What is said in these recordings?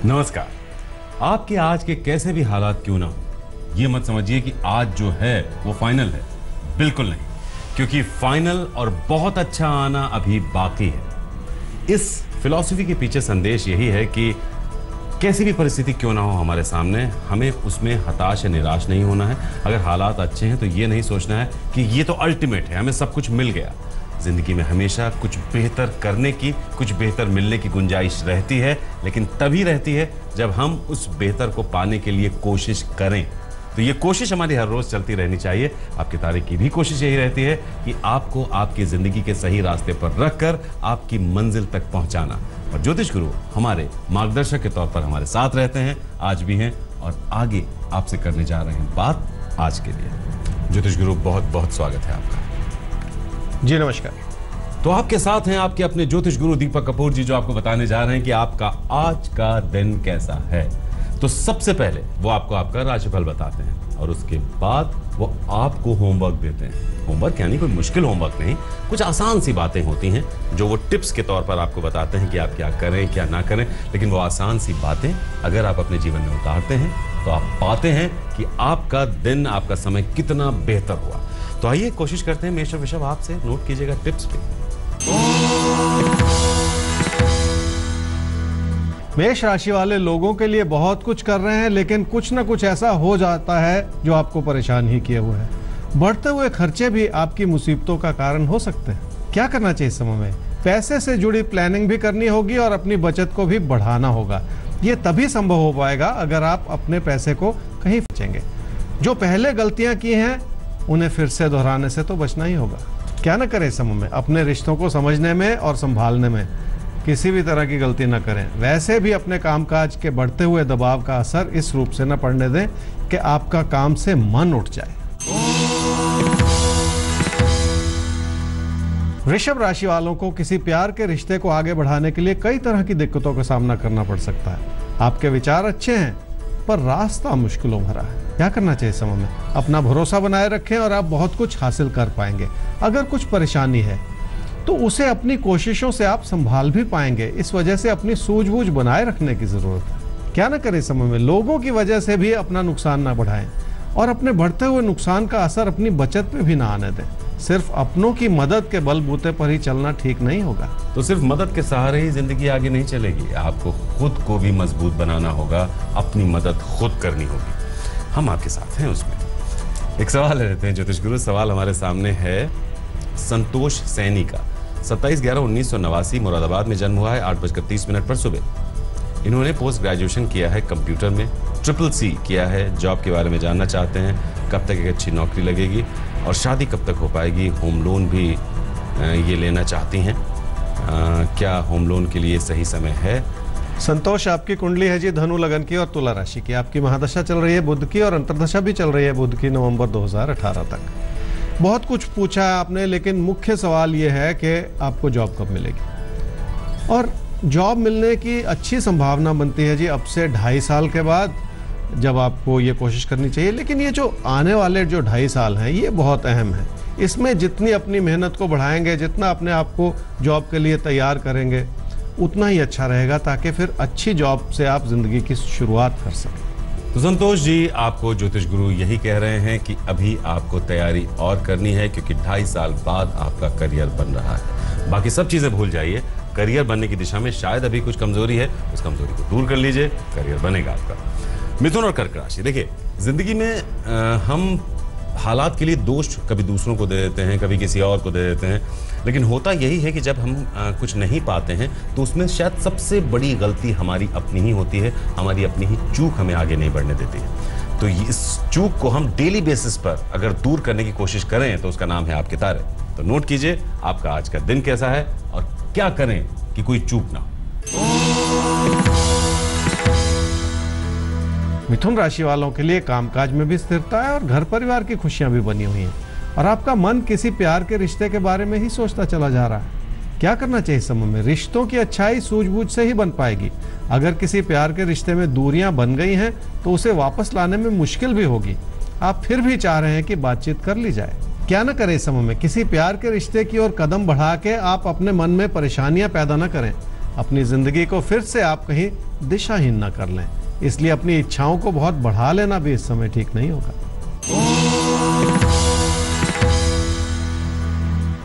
नमस्कार। आपके आज के कैसे भी हालात क्यों ना हो, ये मत समझिए कि आज जो है वो फाइनल है। बिल्कुल नहीं, क्योंकि फाइनल और बहुत अच्छा आना अभी बाकी है। इस फिलॉसफी के पीछे संदेश यही है कि कैसी भी परिस्थिति क्यों ना हो हमारे सामने, हमें उसमें हताश या निराश नहीं होना है। अगर हालात अच्छे हैं तो ये नहीं सोचना है कि ये तो अल्टीमेट है, हमें सब कुछ मिल गया। जिंदगी में हमेशा कुछ बेहतर करने की, कुछ बेहतर मिलने की गुंजाइश रहती है, लेकिन तभी रहती है जब हम उस बेहतर को पाने के लिए कोशिश करें। तो ये कोशिश हमारी हर रोज चलती रहनी चाहिए। आपके तारे की भी कोशिश यही रहती है कि आपको आपकी जिंदगी के सही रास्ते पर रखकर आपकी मंजिल तक पहुंचाना। और ज्योतिष गुरु हमारे मार्गदर्शक के तौर पर हमारे साथ रहते हैं, आज भी हैं और आगे आपसे करने जा रहे हैं बात आज के लिए। ज्योतिष गुरु बहुत बहुत स्वागत है आपका। जी नमस्कार। तो आपके साथ हैं आपके अपने ज्योतिष गुरु दीपक कपूर जी, जो आपको बताने जा रहे हैं कि आपका आज का दिन कैसा है। तो सबसे पहले वो आपको आपका राशिफल बताते हैं और उसके बाद वो आपको होमवर्क देते हैं। होमवर्क यानी कोई मुश्किल होमवर्क नहीं, कुछ आसान सी बातें होती हैं जो वो टिप्स के तौर पर आपको बताते हैं कि आप क्या करें क्या ना करें। लेकिन वो आसान सी बातें अगर आप अपने जीवन में उतारते हैं तो आप पाते हैं कि आपका दिन, आपका समय कितना बेहतर हुआ। तो आइए कोशिश करते हैं मेष और वृषभ, आपसे नोट कीजिएगा टिप्स पे। मेष राशि वाले लोगों के लिए बहुत कुछ कर रहे हैं, लेकिन कुछ ना कुछ ऐसा हो जाता है जो आपको परेशान ही किए हुए है। बढ़ते हुए खर्चे भी आपकी मुसीबतों का कारण हो सकते हैं। क्या करना चाहिए इस समय में? पैसे से जुड़ी प्लानिंग भी करनी होगी और अपनी बचत को भी बढ़ाना होगा। ये तभी संभव हो पाएगा अगर आप अपने पैसे को कहीं बचाएंगे। जो पहले गलतियां की हैं उन्हें फिर से दोहराने से तो बचना ही होगा। क्या न करें इस समय में? अपने रिश्तों को समझने में और संभालने में किसी भी तरह की गलती न करें। वैसे भी अपने कामकाज के बढ़ते हुए दबाव का असर इस रूप से न पड़ने दें कि आपका काम से मन उठ जाए। वृषभ राशि वालों को किसी प्यार के रिश्ते को आगे बढ़ाने के लिए कई तरह की दिक्कतों का सामना करना पड़ सकता है। आपके विचार अच्छे हैं पर रास्ता मुश्किलों भरा है। क्या करना चाहिए समय में? अपना भरोसा बनाए रखें और आप बहुत कुछ हासिल कर पाएंगे। अगर कुछ परेशानी है तो उसे अपनी कोशिशों से आप संभाल भी पाएंगे। इस वजह से अपनी सूझबूझ बनाए रखने की जरूरत है। क्या ना करें समय में? लोगों की वजह से भी अपना नुकसान ना बढ़ाएं और अपने बढ़ते हुए नुकसान का असर अपनी बचत पे भी ना आने दें। सिर्फ अपनों की मदद के बलबूते पर ही चलना ठीक नहीं होगा। तो सिर्फ मदद के सहारे ही जिंदगी आगे नहीं चलेगी, आपको खुद को भी मजबूत बनाना होगा, अपनी मदद खुद करनी होगी। हम आपके साथ हैं उसमें। एक सवाल लेते हैं ज्योतिष गुरु। सवाल हमारे सामने है संतोष सैनी का। 27/11/1989 मुरादाबाद में जन्म हुआ है, 8:30 पर सुबह। इन्होंने पोस्ट ग्रेजुएशन किया है कंप्यूटर में, CCC किया है। जॉब के बारे में जानना चाहते हैं, कब तक एक अच्छी नौकरी लगेगी और शादी कब तक हो पाएगी। होम लोन भी ये लेना चाहती हैं। क्या होम लोन के लिए सही समय है? संतोष, आपकी कुंडली है जी धनु लगन की और तुला राशि की। आपकी महादशा चल रही है बुध की और अंतर्दशा भी चल रही है बुध की, नवंबर 2018 तक। बहुत कुछ पूछा है आपने, लेकिन मुख्य सवाल ये है कि आपको जॉब कब मिलेगी। और जॉब मिलने की अच्छी संभावना बनती है जी अब से 2.5 साल के बाद, जब आपको ये कोशिश करनी चाहिए। लेकिन ये जो आने वाले जो 2.5 साल हैं ये बहुत अहम है। इसमें जितनी अपनी मेहनत को बढ़ाएंगे, जितना अपने आप को जॉब के लिए तैयार करेंगे, उतना ही अच्छा रहेगा, ताकि फिर अच्छी जॉब से आप जिंदगी की शुरुआत कर सकें। तो संतोष जी, आपको ज्योतिष गुरु यही कह रहे हैं कि अभी आपको तैयारी और करनी है, क्योंकि 2.5 साल बाद आपका करियर बन रहा है। बाकी सब चीजें भूल जाइए, करियर बनने की दिशा में शायद अभी कुछ कमजोरी है, उस कमजोरी को दूर कर लीजिए, करियर बनेगा आपका। मिथुन और कर्क राशि, देखिए जिंदगी में हम हालात के लिए दोष कभी दूसरों को दे देते हैं, कभी किसी और को दे देते हैं। लेकिन होता यही है कि जब हम कुछ नहीं पाते हैं तो उसमें शायद सबसे बड़ी गलती हमारी अपनी ही होती है। हमारी अपनी ही चूक हमें आगे नहीं बढ़ने देती है। तो इस चूक को हम डेली बेसिस पर अगर दूर करने की कोशिश करें तो उसका नाम है आपके तारे। तो नोट कीजिए आपका आज का दिन कैसा है और क्या करें कि कोई चूक ना हो। मिथुन राशि वालों के लिए कामकाज में भी स्थिरता है और घर परिवार की खुशियां भी बनी हुई हैं और आपका मन किसी प्यार के रिश्ते के बारे में ही सोचता चला जा रहा है। क्या करना चाहिए इस समय में? रिश्तों की अच्छाई सूझबूझ से ही बन पाएगी। अगर किसी प्यार के रिश्ते में दूरियां बन गई हैं तो उसे वापस लाने में मुश्किल भी होगी। आप फिर भी चाह रहे हैं कि बातचीत कर ली जाए। क्या न करें इस समय में? किसी प्यार के रिश्ते की ओर कदम बढ़ा के आप अपने मन में परेशानियां पैदा न करें। अपनी जिंदगी को फिर से आप कहीं दिशाहीन न कर लें। इसलिए अपनी इच्छाओं को बहुत बढ़ा लेना भी इस समय ठीक नहीं होगा।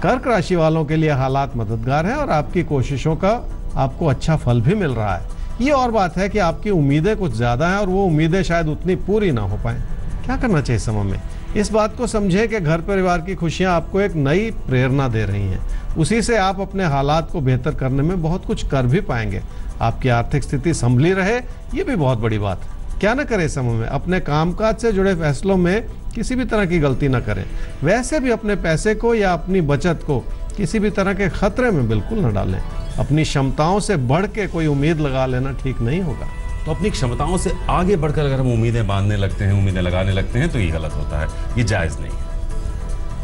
कर्क राशि वालों के लिए हालात मददगार हैं और आपकी कोशिशों का आपको अच्छा फल भी मिल रहा है। ये और बात है कि आपकी उम्मीदें कुछ ज्यादा हैं और वो उम्मीदें शायद उतनी पूरी ना हो पाए। क्या करना चाहिए समय में? इस बात को समझें कि घर परिवार की खुशियां आपको एक नई प्रेरणा दे रही हैं। उसी से आप अपने हालात को बेहतर करने में बहुत कुछ कर भी पाएंगे। आपकी आर्थिक स्थिति संभली रहे, ये भी बहुत बड़ी बात है। क्या न करें समय में? अपने कामकाज से जुड़े फैसलों में किसी भी तरह की गलती न करें। वैसे भी अपने पैसे को या अपनी बचत को किसी भी तरह के खतरे में बिल्कुल न डालें। अपनी क्षमताओं से बढ़ के कोई उम्मीद लगा लेना ठीक नहीं होगा। तो अपनी क्षमताओं से आगे बढ़कर अगर हम उम्मीदें बांधने लगते हैं, उम्मीदें लगाने लगते हैं, तो ये गलत होता है, ये जायज नहीं है।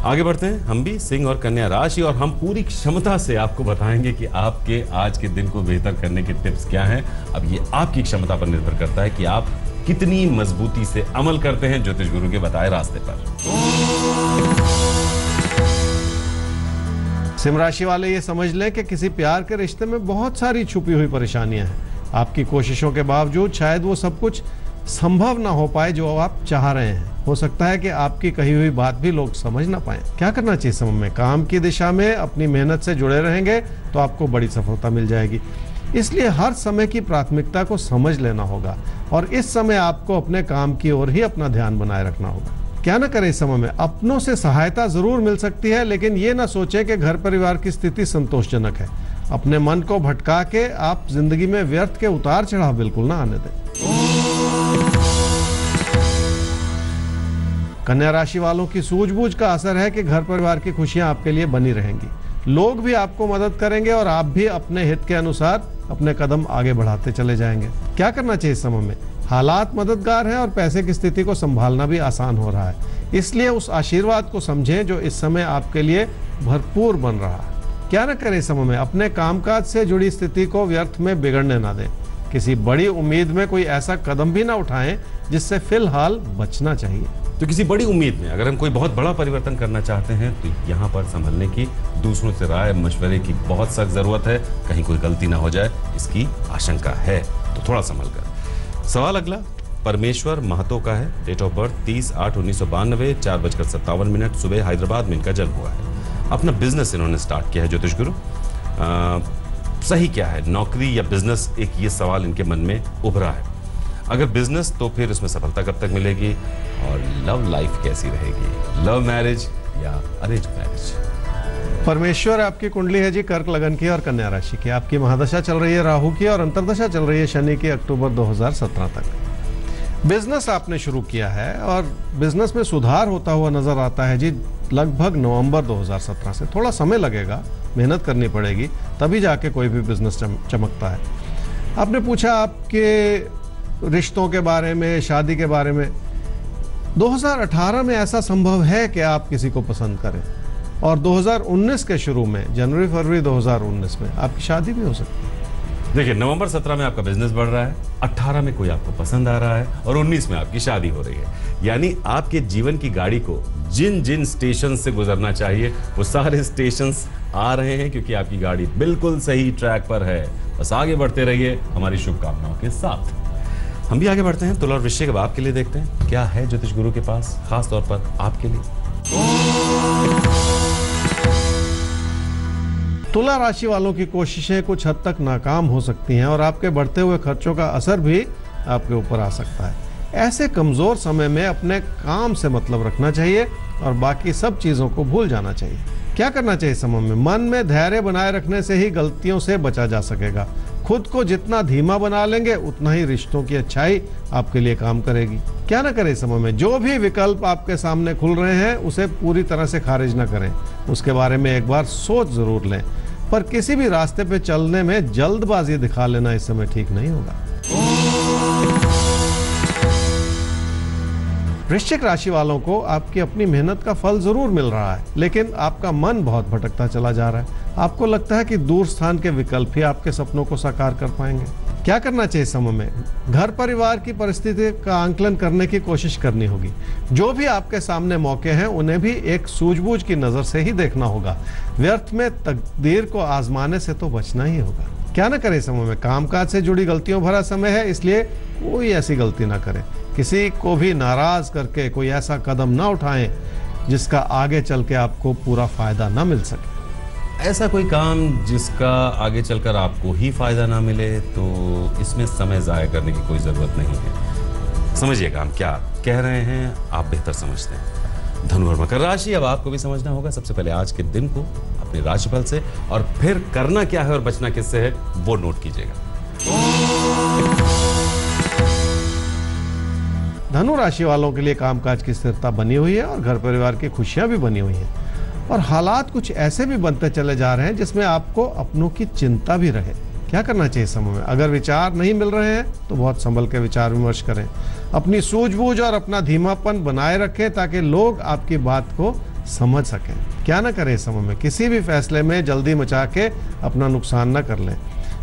आगे बढ़ते हैं हम भी सिंह और कन्या राशि, और हम पूरी क्षमता से आपको बताएंगे कि आपके आज के दिन को बेहतर करने के टिप्स क्या हैं। अब ये आपकी क्षमता पर निर्भर करता है कि आप कितनी मजबूती से अमल करते हैं ज्योतिष गुरु के बताए रास्ते पर। सिंह राशि वाले ये समझ लें कि किसी प्यार के रिश्ते में बहुत सारी छुपी हुई परेशानियां हैं। आपकी कोशिशों के बावजूद शायद वो सब कुछ संभव ना हो पाए जो आप चाह रहे हैं। हो सकता है कि आपकी कही हुई बात भी लोग समझ ना पाए। क्या करना चाहिए समय में? काम की दिशा में अपनी मेहनत से जुड़े रहेंगे तो आपको बड़ी सफलता मिल जाएगी। इसलिए हर समय की प्राथमिकता को समझ लेना होगा और इस समय आपको अपने काम की ओर ही अपना ध्यान बनाए रखना होगा। क्या न करें इस समय में? अपनों से सहायता जरूर मिल सकती है, लेकिन ये ना सोचें कि घर परिवार की स्थिति संतोषजनक है। अपने मन को भटका के आप जिंदगी में व्यर्थ के उतार चढ़ाव बिल्कुल ना आने दें। कन्या राशि वालों की सूझबूझ का असर है कि घर परिवार की खुशियां आपके लिए बनी रहेंगी। लोग भी आपको मदद करेंगे और आप भी अपने हित के अनुसार अपने कदम आगे बढ़ाते चले जाएंगे। क्या करना चाहिए इस समय में? हालात मददगार हैं और पैसे की स्थिति को संभालना भी आसान हो रहा है। इसलिए उस आशीर्वाद को समझें जो इस समय आपके लिए भरपूर बन रहा है। क्या न करें इस समय में? अपने कामकाज से जुड़ी स्थिति को व्यर्थ में बिगड़ने ना दें। किसी बड़ी उम्मीद में कोई ऐसा कदम भी ना उठाएं जिससे फिलहाल बचना चाहिए। तो किसी बड़ी उम्मीद में अगर हम कोई बहुत बड़ा परिवर्तन करना चाहते हैं तो यहाँ पर संभलने की, दूसरों से राय मशवरे की बहुत सख्त जरूरत है। कहीं कोई गलती ना हो जाए, इसकी आशंका है, तो थोड़ा संभल कर। सवाल अगला परमेश्वर महतो का है। डेट ऑफ बर्थ 30/8/1992, 4:57 सुबह हैदराबाद में इनका जन्म हुआ है। अपना बिजनेस इन्होंने स्टार्ट किया है ज्योतिष गुरु। सही क्या है, नौकरी या बिजनेस? एक ये सवाल इनके मन में उभरा है। अगर बिजनेस तो फिर इसमें सफलता कब तक मिलेगी, और लव लाइफ कैसी रहेगी? लव मैरिज या अरेंज मैरिज? परमेश्वर आपकी कुंडली है जी कर्क लगन की और कन्या राशि की। आपकी महादशा चल रही है राहु की और अंतरदशा चल रही है शनि की अक्टूबर 2017 तक। बिजनेस आपने शुरू किया है और बिजनेस में सुधार होता हुआ नजर आता है जी लगभग नवंबर 2017 से। थोड़ा समय लगेगा, मेहनत करनी पड़ेगी, तभी जाके कोई भी बिजनेस चमकता है। आपने पूछा आपके रिश्तों के बारे में, शादी के बारे में। 2018 में ऐसा संभव है कि आप किसी को पसंद करें और 2019 के शुरू में, जनवरी फरवरी 2019 में आपकी शादी भी हो सकती है। देखिए, नवंबर 17 में आपका बिजनेस बढ़ रहा है, 18 में कोई आपको पसंद आ रहा है और 19 में आपकी शादी हो रही है। यानी आपके जीवन की गाड़ी को जिन जिन स्टेशन से गुजरना चाहिए वो सारे स्टेशन आ रहे हैं, क्योंकि आपकी गाड़ी बिल्कुल सही ट्रैक पर है। बस आगे बढ़ते रहिए हमारी शुभकामनाओं के साथ। हम भी आगे बढ़ते हैं, तुला और वृश्चिक अब आपके लिए देखते हैं क्या है ज्योतिष गुरु के पास खास तौर पर आपके लिए। तुला राशि वालों की कोशिशें कुछ हद तक नाकाम हो सकती हैं और आपके बढ़ते हुए खर्चों का असर भी आपके ऊपर आ सकता है। ऐसे कमजोर समय में अपने काम से मतलब रखना चाहिए और बाकी सब चीजों को भूल जाना चाहिए। क्या करना चाहिए समय में? मन में धैर्य बनाए रखने से ही गलतियों से बचा जा सकेगा। खुद को जितना धीमा बना लेंगे उतना ही रिश्तों की अच्छाई आपके लिए काम करेगी। क्या ना करें समय में? जो भी विकल्प आपके सामने खुल रहे हैं उसे पूरी तरह से खारिज ना करें, उसके बारे में एक बार सोच जरूर लें, पर किसी भी रास्ते पे चलने में जल्दबाजी दिखा लेना इस समय ठीक नहीं होगा। वृश्चिक राशि वालों को आपकी अपनी मेहनत का फल जरूर मिल रहा है, लेकिन आपका मन बहुत भटकता चला जा रहा है। आपको लगता है कि दूर स्थान के विकल्प ही आपके सपनों को साकार कर पाएंगे। क्या करना चाहिए समय में? घर परिवार की परिस्थिति का आंकलन करने की कोशिश करनी होगी। जो भी आपके सामने मौके हैं उन्हें भी एक सूझबूझ की नजर से ही देखना होगा। व्यर्थ में तकदीर को आजमाने से तो बचना ही होगा। क्या ना करें समय में? कामकाज से जुड़ी गलतियों भरा समय है, इसलिए कोई ऐसी गलती ना करें। किसी को भी नाराज करके कोई ऐसा कदम ना उठाएं जिसका आगे चल के आपको पूरा फायदा ना मिल सके। ऐसा कोई काम जिसका आगे चलकर आपको ही फायदा ना मिले, तो इसमें समय जाया करने की कोई जरूरत नहीं है। समझिएगा हम क्या कह रहे हैं, आप बेहतर समझते हैं। धनु और मकर राशि, अब आपको भी समझना होगा। सबसे पहले आज के दिन को अपने राशिफल से, और फिर करना क्या है और बचना किससे है वो नोट कीजिएगा। धनु राशि वालों के लिए कामकाज की स्थिरता बनी हुई है और घर परिवार की खुशियां भी बनी हुई हैं, और हालात कुछ ऐसे भी बनते चले जा रहे हैं जिसमें आपको अपनों की चिंता भी रहे। क्या करना चाहिए समय में? अगर विचार नहीं मिल रहे हैं तो बहुत संभल के विचार विमर्श करें। अपनी सूझबूझ और अपना धीमापन बनाए रखें ताकि लोग आपकी बात को समझ सकें। क्या ना करें समय में? किसी भी फैसले में जल्दी मचा के अपना नुकसान न कर लें।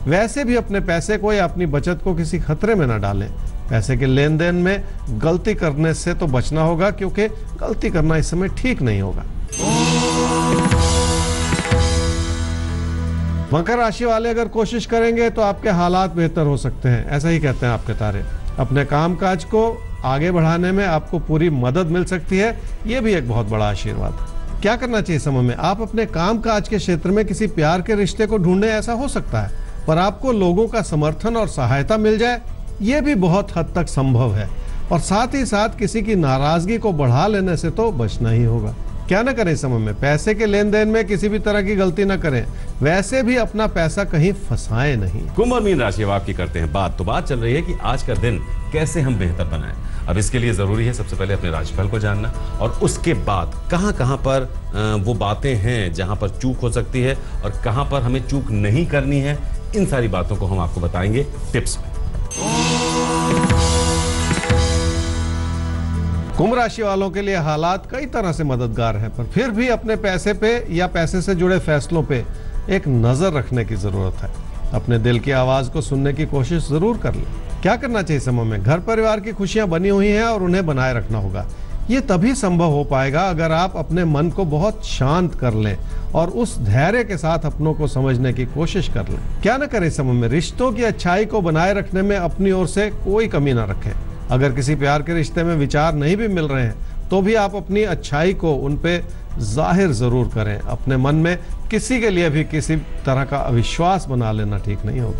वैसे भी अपने पैसे को या अपनी बचत को किसी खतरे में न डालें। पैसे के लेन देन में गलती करने से तो बचना होगा, क्योंकि गलती करना इस समय ठीक नहीं होगा। मकर राशि वाले अगर कोशिश करेंगे तो आपके हालात बेहतर हो सकते हैं, ऐसा ही कहते हैं आपके तारे। अपने कामकाज को आगे बढ़ाने में आपको पूरी मदद मिल सकती है, ये भी एक बहुत बड़ा आशीर्वाद है। क्या करना चाहिए समय में? आप अपने कामकाज के क्षेत्र में किसी प्यार के रिश्ते को ढूंढें, ऐसा हो सकता है, पर आपको लोगों का समर्थन और सहायता मिल जाए, ये भी बहुत हद तक संभव है। और साथ ही साथ किसी की नाराजगी को बढ़ा लेने से तो बचना ही होगा। क्या ना करें समय में? पैसे के लेन देन में किसी भी तरह की गलती ना करें। वैसे भी अपना पैसा कहीं फंसाएं नहीं। कुंभ और मीन राशि अब आपकी करते हैं बात। तो बात चल रही है कि आज का दिन कैसे हम बेहतर बनाएं। अब इसके लिए जरूरी है सबसे पहले अपने राशिफल को जानना, और उसके बाद कहां कहां पर वो बातें हैं जहां पर चूक हो सकती है और कहां पर हमें चूक नहीं करनी है। इन सारी बातों को हम आपको बताएंगे टिप्स में। कुंभ राशि वालों के लिए हालात कई तरह से मददगार हैं, पर फिर भी अपने पैसे पे या पैसे से जुड़े फैसलों पे एक नजर रखने की जरूरत है। अपने दिल की आवाज को सुनने की कोशिश जरूर कर लें। क्या करना चाहिए समय में? घर परिवार की खुशियां बनी हुई हैं और उन्हें बनाए रखना होगा। ये तभी संभव हो पाएगा अगर आप अपने मन को बहुत शांत कर लें और उस धैर्य के साथ अपनों को समझने की कोशिश कर लें। क्या न करें समय में? रिश्तों की अच्छाई को बनाए रखने में अपनी ओर से कोई कमी ना रखें। अगर किसी प्यार के रिश्ते में विचार नहीं भी मिल रहे हैं तो भी आप अपनी अच्छाई को उन पे जाहिर जरूर करें। अपने मन में किसी के लिए भी किसी तरह का अविश्वास बना लेना ठीक नहीं होगा।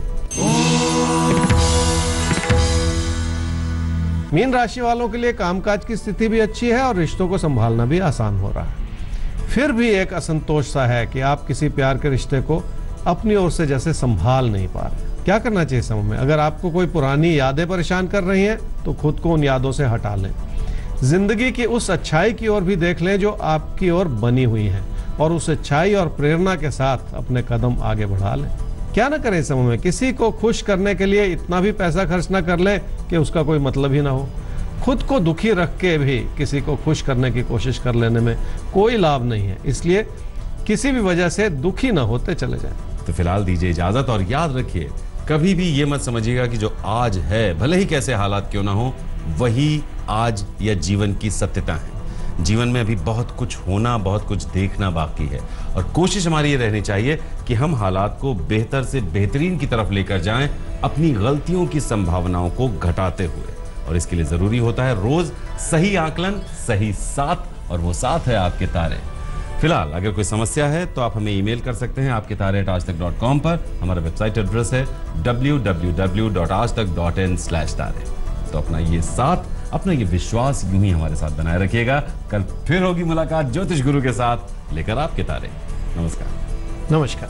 मीन राशि वालों के लिए कामकाज की स्थिति भी अच्छी है और रिश्तों को संभालना भी आसान हो रहा है। फिर भी एक असंतोष सा है कि आप किसी प्यार के रिश्ते को अपनी ओर से जैसे संभाल नहीं पा रहे। क्या करना चाहिए समय में? अगर आपको कोई पुरानी यादें परेशान कर रही हैं तो खुद को उन यादों से हटा लें। जिंदगी की उस अच्छाई की ओर भी देख लें जो आपकी ओर बनी हुई है, और उस अच्छाई और प्रेरणा के साथ अपने कदम आगे बढ़ा लें। क्या ना करें समय में? किसी को खुश करने के लिए इतना भी पैसा खर्च ना कर लें कि उसका कोई मतलब ही ना हो। खुद को दुखी रख के भी किसी को खुश करने की कोशिश कर लेने में कोई लाभ नहीं है, इसलिए किसी भी वजह से दुखी ना होते चले जाएं। तो फिलहाल दीजिए इजाजत, और याद रखिए कभी भी ये मत समझिएगा कि जो आज है, भले ही कैसे हालात क्यों ना हो, वही आज या जीवन की सत्यता है। जीवन में अभी बहुत कुछ होना, बहुत कुछ देखना बाकी है, और कोशिश हमारी ये रहनी चाहिए कि हम हालात को बेहतर से बेहतरीन की तरफ लेकर जाएं, अपनी गलतियों की संभावनाओं को घटाते हुए। और इसके लिए जरूरी होता है रोज सही आकलन, सही साथ, और वो साथ है आपके तारे। फिलहाल अगर कोई समस्या है तो आप हमें ईमेल कर सकते हैं आपके तारे@aajtak.com पर। हमारा वेबसाइट एड्रेस है www.aajtak.in/तारे। तो अपना ये साथ, अपना ये विश्वास यूं ही हमारे साथ बनाए रखिएगा। कल फिर होगी मुलाकात ज्योतिष गुरु के साथ लेकर आपके तारे। नमस्कार। नमस्कार।